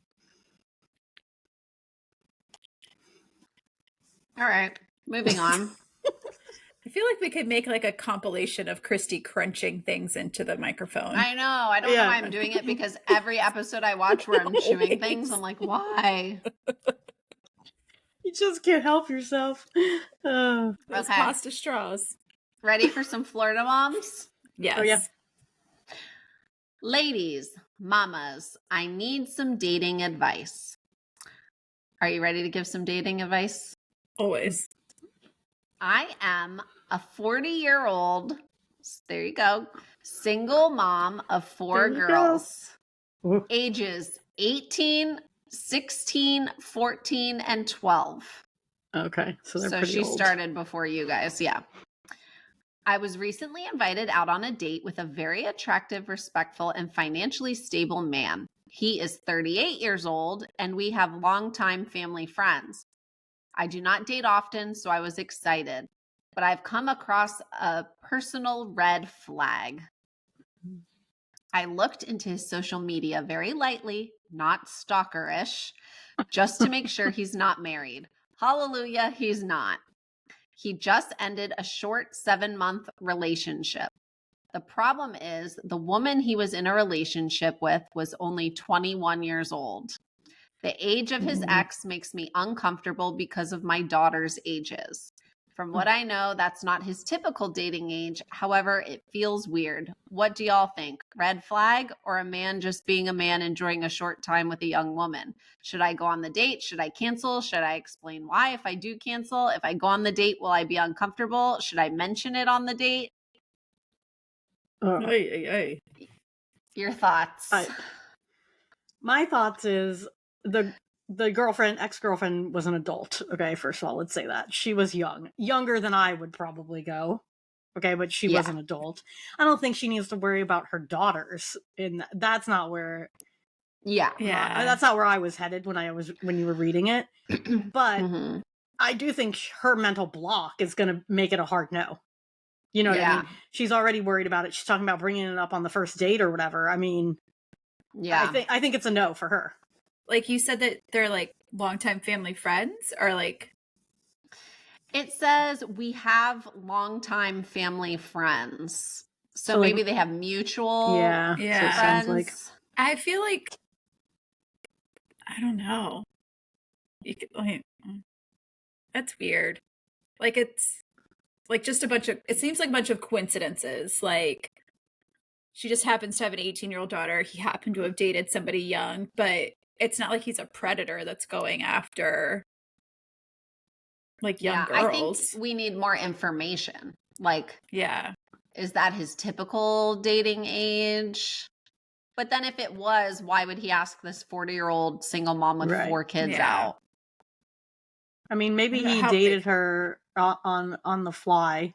All right, moving on. I feel like we could make like a compilation of Christy crunching things into the microphone. I know. I don't know why I'm doing it, because every episode I watch where I'm chewing things, I'm like, why? You just can't help yourself. Those pasta straws. Ready for some Florida moms? Yes. Oh, yeah. Ladies, mamas, I need some dating advice. Are you ready to give some dating advice? Always. I am a 40-year-old, there you go, single mom of 4 girls, ages 18, 16, 14, and 12. Okay, so they're pretty she old. Started before you guys, yeah. I was recently invited out on a date with a very attractive, respectful, and financially stable man. He is 38 years old, and we have longtime family friends. I do not date often, so I was excited, but I've come across a personal red flag. I looked into his social media very lightly, not stalkerish, just to make sure he's not married. Hallelujah, he's not. He just ended a short 7-month relationship. The problem is the woman he was in a relationship with was only 21 years old. The age of his ex makes me uncomfortable because of my daughter's ages. From what I know, that's not his typical dating age. However, it feels weird. What do y'all think? Red flag or a man just being a man enjoying a short time with a young woman? Should I go on the date? Should I cancel? Should I explain why if I do cancel? If I go on the date, will I be uncomfortable? Should I mention it on the date? Your thoughts? My thoughts is the ex-girlfriend was an adult. Okay, first of all, let's say that. She was younger than I would probably go. Okay, but she was an adult. I don't think she needs to worry about her daughters. That's not where. That's not where I was headed when you were reading it. But I do think her mental block is going to make it a hard no. You know what I mean? She's already worried about it. She's talking about bringing it up on the first date or whatever. I mean, I think it's a no for her. Like you said that they're like longtime family friends, or like it says we have longtime family friends. So maybe they have mutual friends. So like, I feel like I don't know. That's weird. Like it's like just it seems like a bunch of coincidences. Like she just happens to have an 18-year-old daughter. He happened to have dated somebody young, but it's not like he's a predator that's going after like young girls. I think we need more information. Like, is that his typical dating age? But then if it was, why would he ask this 40-year-old single mom with 4 kids out? I mean, maybe he dated her on the fly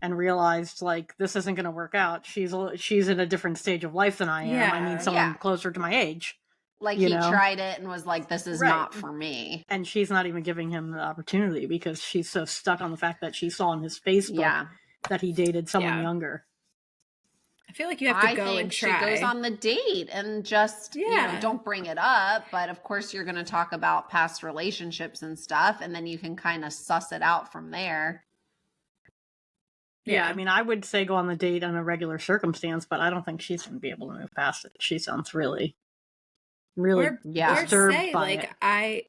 and realized, like, this isn't going to work out. She's in a different stage of life than I am. I need someone closer to my age. Like, he tried it and was like, this is not for me. And she's not even giving him the opportunity because she's so stuck on the fact that she saw on his Facebook that he dated someone younger. I feel like you have to go and try. She goes on the date and just, you know, don't bring it up. But of course, you're going to talk about past relationships and stuff. And then you can kind of suss it out from there. Yeah, I mean, I would say go on the date on a regular circumstance, but I don't think she's going to be able to move past it. She sounds really disturbed say, by like, it.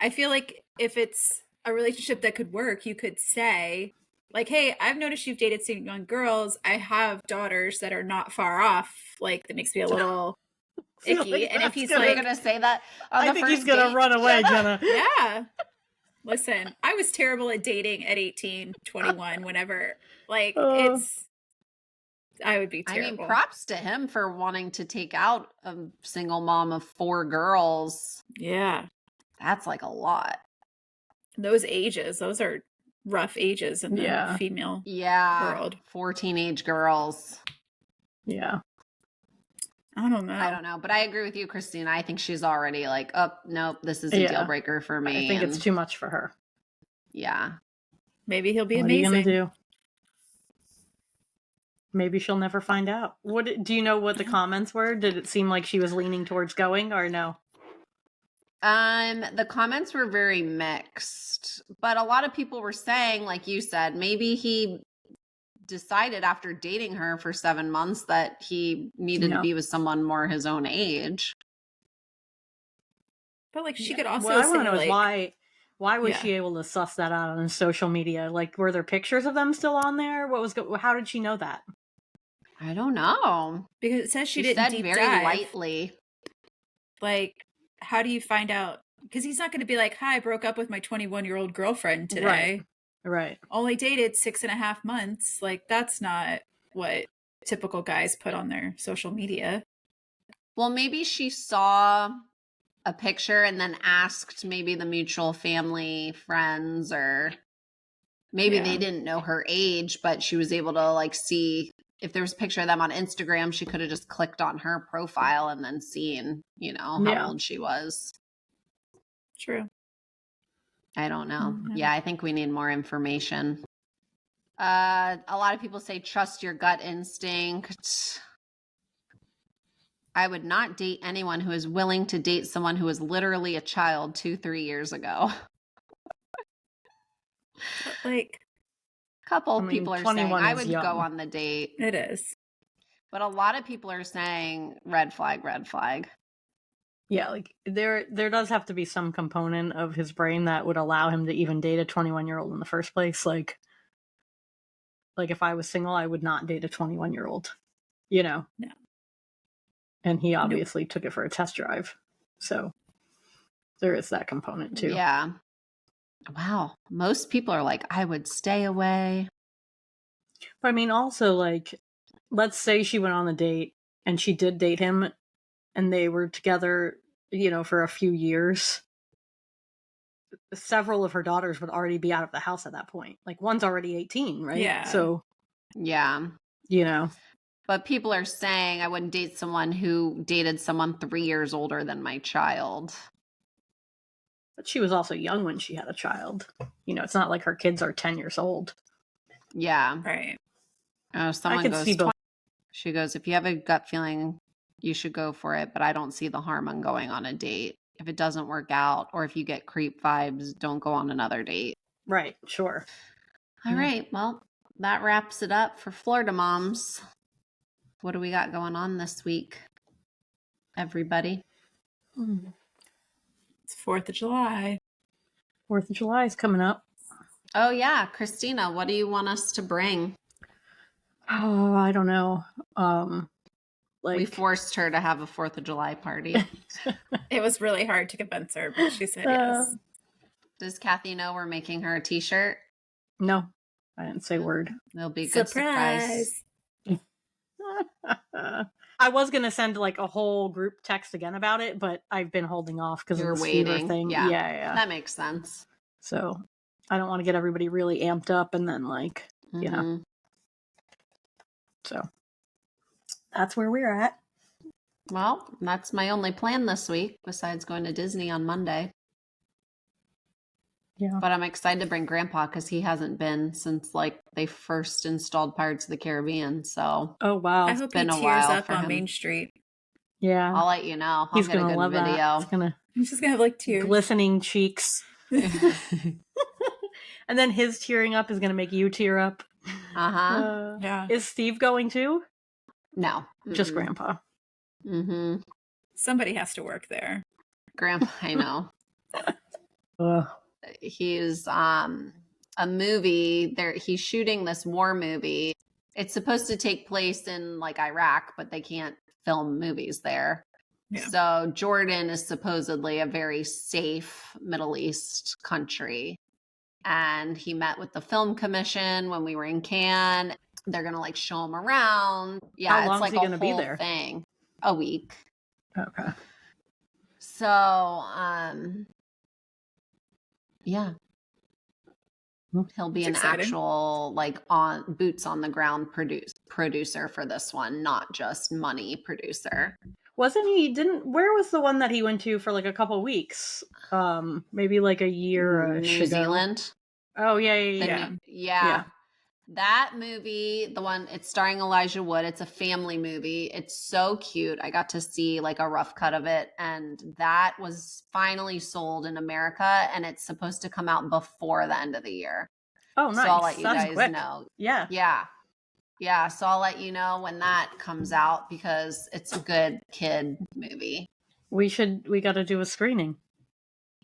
I feel like if it's a relationship that could work, you could say, like, hey, I've noticed you've dated some young girls. I have daughters that are not far off. Like, that makes me a little icky. Like, and if he's like, going to say that on I think he's going to run away, Jenna. Yeah. Listen, I was terrible at dating at 18, 21, whenever. Like, I would be terrible. I mean, props to him for wanting to take out a single mom of 4 girls. Yeah. That's like a lot. Those ages, those are rough ages in the female world. 4 teenage girls. Yeah. I don't know. But I agree with you, Christina. I think she's already like, oh, nope, this is a deal breaker for me. I think it's too much for her. Yeah. Maybe he'll be amazing. What are you going to do? Maybe she'll never find out. Do you know what the comments were? Did it seem like she was leaning towards going or no? The comments were very mixed, but a lot of people were saying, like you said, maybe he decided after dating her for 7 months that he needed to be with someone more his own age. But like she could also what I want to know is why was she able to suss that out on social media? Like, were there pictures of them still on there? How did she know that? I don't know. Because it says she didn't said deep very dive. lightly. Like, how do you find out? Because he's not going to be like, hi, I broke up with my 21-year-old girlfriend today. Right. Only dated 6.5 months. Like, that's not what typical guys put on their social media. Well, maybe she saw a picture and then asked maybe the mutual family friends, or maybe they didn't know her age, but she was able to like see if there was a picture of them on Instagram. She could have just clicked on her profile and then seen, how old she was. True. I don't know. Mm-hmm. Yeah, I think we need more information. A lot of people say trust your gut instinct. I would not date anyone who is willing to date someone who was literally a child 2-3 years ago. Like, people are saying I would young. go on the date. It is. But a lot of people are saying red flag, red flag. Yeah, like there does have to be some component of his brain that would allow him to even date a 21-year-old in the first place. Like if I was single, I would not date a 21-year-old, No. And he obviously took it for a test drive. So there is that component too. Yeah. Wow. Most people are like, I would stay away. But I mean, also, like, let's say she went on a date and she did date him and they were together, for a few years. Several of her daughters would already be out of the house at that point. Like, one's already 18, right? Yeah. So, yeah. But people are saying I wouldn't date someone who dated someone 3 years older than my child. But she was also young when she had a child. It's not like her kids are 10 years old. Yeah. Right. Oh, someone goes, see both. She goes, if you have a gut feeling, you should go for it, but I don't see the harm on going on a date. If it doesn't work out or if you get creep vibes, don't go on another date. Right, sure. All right, well, that wraps it up for Florida Moms. What do we got going on this week, everybody? It's 4th of July. 4th of July is coming up. Oh, yeah. Christina, what do you want us to bring? Oh, I don't know. We forced her to have a 4th of July party. It was really hard to convince her, but she said yes. Does Kathy know we're making her a t-shirt? No, I didn't say a word. It'll be a good surprise. I was going to send like a whole group text again about it, but I've been holding off because of this fever thing. Yeah. That makes sense. So I don't want to get everybody really amped up and then So that's where we're at. Well, that's my only plan this week besides going to Disney on Monday. Yeah. But I'm excited to bring Grandpa because he hasn't been since they first installed Pirates of the Caribbean. So oh wow, I hope he tears up on Main Street. Yeah, I'll let you know. He's gonna love video. He's just gonna have tears, glistening cheeks, and then his tearing up is gonna make you tear up. Yeah. Is Steve going too? No, just Grandpa. Somebody has to work there. Grandpa, I know. He's a movie there. He's shooting this war movie. It's supposed to take place in Iraq, but they can't film movies there. Yeah. So Jordan is supposedly a very safe Middle East country. And he met with the film commission when we were in Cannes. They're going to show him around. Yeah, how long it's is he going to be there? Thing. A week. Okay. So, yeah. He'll be an actual on boots on the ground producer for this one, not just money producer. Wasn't he? Where was the one that he went to for a couple weeks? Maybe a year. New Zealand. Oh yeah. That movie, the one, it's starring Elijah Wood. It's a family movie. It's so cute. I got to see a rough cut of it, and that was finally sold in America, and it's supposed to come out before the end of the year. Oh, nice. So I'll let you That's guys quick. know. Yeah. So I'll let you know when that comes out because it's a good kid movie. We got to do a screening.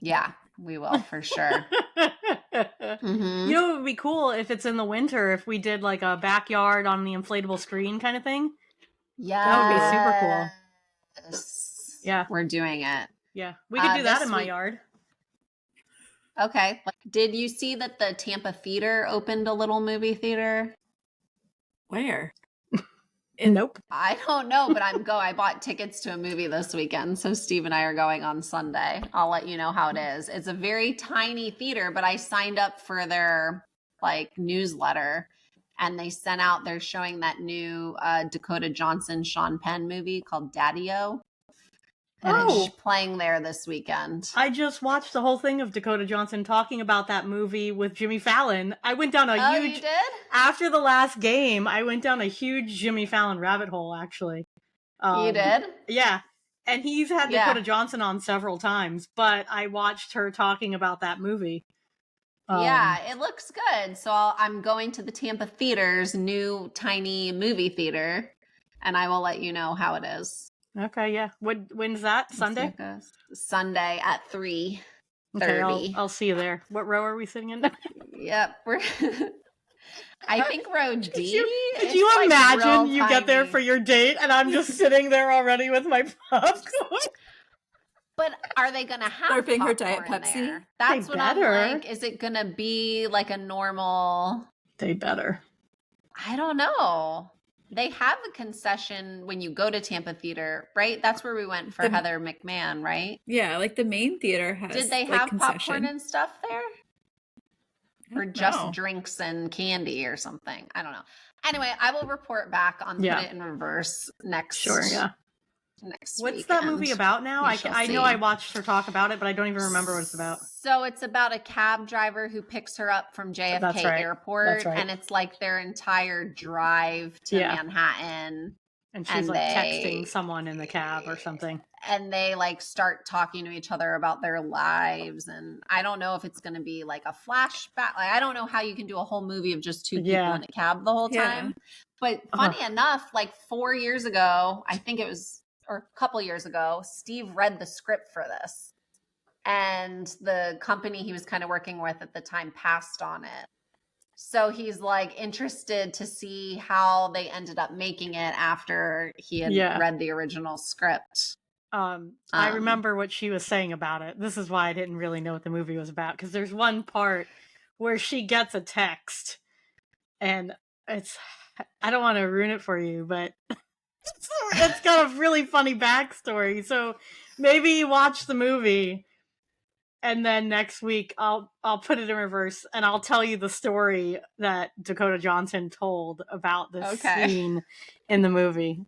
Yeah, we will for sure. Mm-hmm. You know, it would be cool if it's in the winter if we did like a backyard on the inflatable screen kind of thing. Yeah, that would be super cool. Yeah, we're doing it. Yeah, we could do that in my week. yard. Okay. Did you see that the Tampa Theater opened a little movie theater? Where? Nope. I don't know, but I bought tickets to a movie this weekend, so Steve and I are going on Sunday. I'll let you know how it is. It's a very tiny theater, but I signed up for their newsletter, and they're showing that new Dakota Johnson, Sean Penn movie called Daddy-O. And it's playing there this weekend. I just watched the whole thing of Dakota Johnson talking about that movie with Jimmy Fallon. I went down a huge... You did? After the last game, I went down a huge Jimmy Fallon rabbit hole, actually. You did? Yeah. And he's had Dakota Johnson on several times, but I watched her talking about that movie. Yeah, it looks good. So I'm going to the Tampa Theater's new tiny movie theater, and I will let you know how it is. Okay, yeah. When's that? Sunday? Sunday at 3:30. Okay, I'll see you there. What row are we sitting in? Yep, I think row D. Could you imagine you get there for your date and I'm just sitting there already with my popcorn? But are they going to have slurping her Diet Pepsi? There? That's what I'm like. Is it going to be like a normal? They better. I don't know. They have a concession when you go to Tampa Theater, right? That's where we went for Heather McMahon, right? Yeah, like the main theater has. Did they have popcorn and stuff there? Or just drinks and candy or something? I don't know. Anyway, I will report back on Put It in Reverse next. Sure, yeah. Next What's weekend. that movie about now? I know I watched her talk about it, but I don't even remember what it's about. So it's about a cab driver who picks her up from JFK Airport. And it's like their entire drive to Manhattan. And she's texting someone in the cab or something. And they start talking to each other about their lives. And I don't know if it's going to be like a flashback. I don't know how you can do a whole movie of just two people in a cab the whole time. But funny enough, 4 years ago, I think it was, or a couple years ago, Steve read the script for this. And the company he was kind of working with at the time passed on it. So he's interested to see how they ended up making it after he had read the original script. I remember what she was saying about it. This is why I didn't really know what the movie was about. Because there's one part where she gets a text. And I don't want to ruin it for you, but it's got a really funny backstory. So maybe watch the movie. And then next week, I'll put it in reverse, and I'll tell you the story that Dakota Johnson told about this scene in the movie.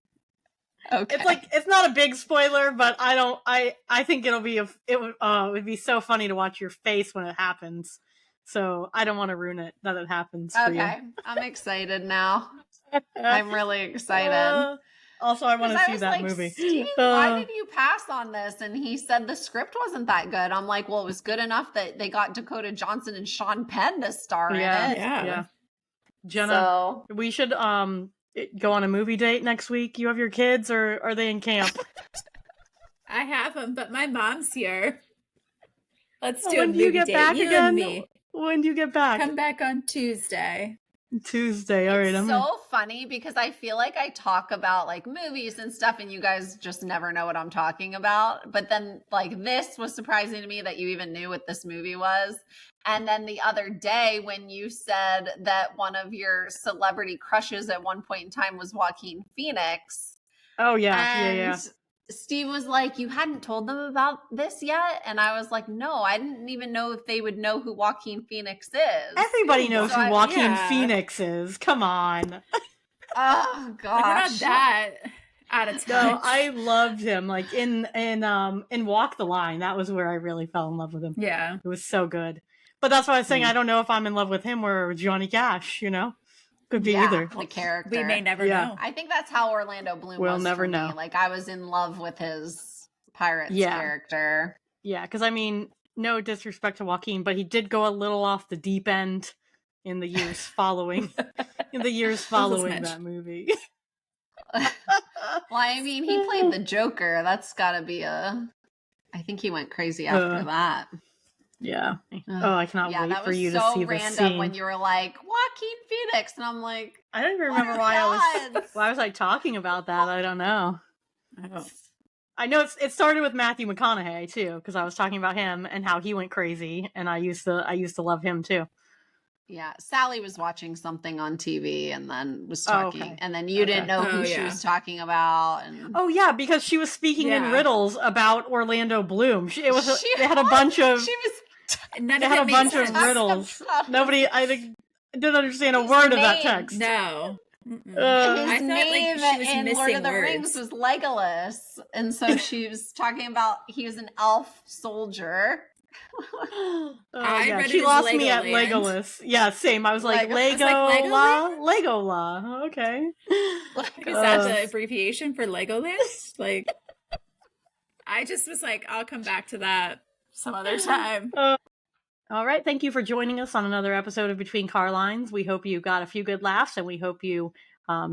Okay, it's not a big spoiler, but I think it would be so funny to watch your face when it happens. So I don't want to ruin it that it happens. For you. I'm excited now. I'm really excited. Also, I want to see that movie. Steve, why did you pass on this? And he said the script wasn't that good. I'm like, well, it was good enough that they got Dakota Johnson and Sean Penn to star in it. Yeah. Jenna, we should go on a movie date next week. You have your kids, or are they in camp? I have them, but my mom's here. Let's do when a do you get date. back You again? and me. When do you get back? Come back on Tuesday. All right. It's so funny because I feel like I talk about movies and stuff and you guys just never know what I'm talking about. But then this was surprising to me that you even knew what this movie was. And then the other day when you said that one of your celebrity crushes at one point in time was Joaquin Phoenix. Oh yeah. Steve was like, you hadn't told them about this yet? And I was like, no, I didn't even know if they would know who Joaquin Phoenix is. Everybody knows who Joaquin Phoenix is. Come on. Oh, gosh. We're not that out of touch. No, I loved him. In Walk the Line, that was where I really fell in love with him. Yeah. It was so good. But that's why I was saying I don't know if I'm in love with him or Johnny Cash, Could be either. The character. We may never know. I think that's how Orlando Bloom was. We'll never know. I was in love with his Pirates character. Yeah, because no disrespect to Joaquin, but he did go a little off the deep end in the years following that movie. Well, he played the Joker. That's got to be I think he went crazy after that. Yeah. Oh, I cannot wait for you to see this scene. That was so random when you were like, Joaquin Phoenix. And I'm like, I don't even remember why I was like talking about that. I don't know. I know it started with Matthew McConaughey too, because I was talking about him and how he went crazy, and I used to love him too. Yeah, Sally was watching something on TV and then was talking, and then you didn't know who she was talking about. And... Oh yeah, because she was speaking in riddles about Orlando Bloom. They had a bunch of riddles. Nobody, I think, didn't understand a word of that text. No. His name in Lord of the Rings was Legolas, and so she was talking about he was an elf soldier. She lost me at Legolas. Yeah, same. I was like, Legola. Okay. Is that the abbreviation for Legoland? Like, I just was like, I'll come back to that some other time. All right. Thank you for joining us on another episode of Between Carlines. We hope you got a few good laughs, and we hope you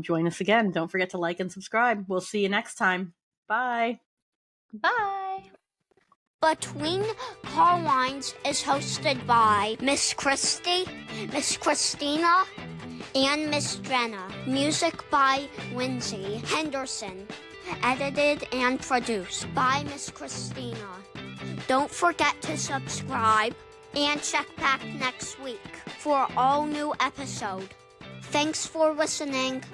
join us again. Don't forget to like and subscribe. We'll see you next time. Bye. Bye. Between Carlines is hosted by Miss Christy, Miss Christina, and Miss Jenna. Music by Lindsay Henderson. Edited and produced by Miss Christina. Don't forget to subscribe and check back next week for all new episode. Thanks for listening.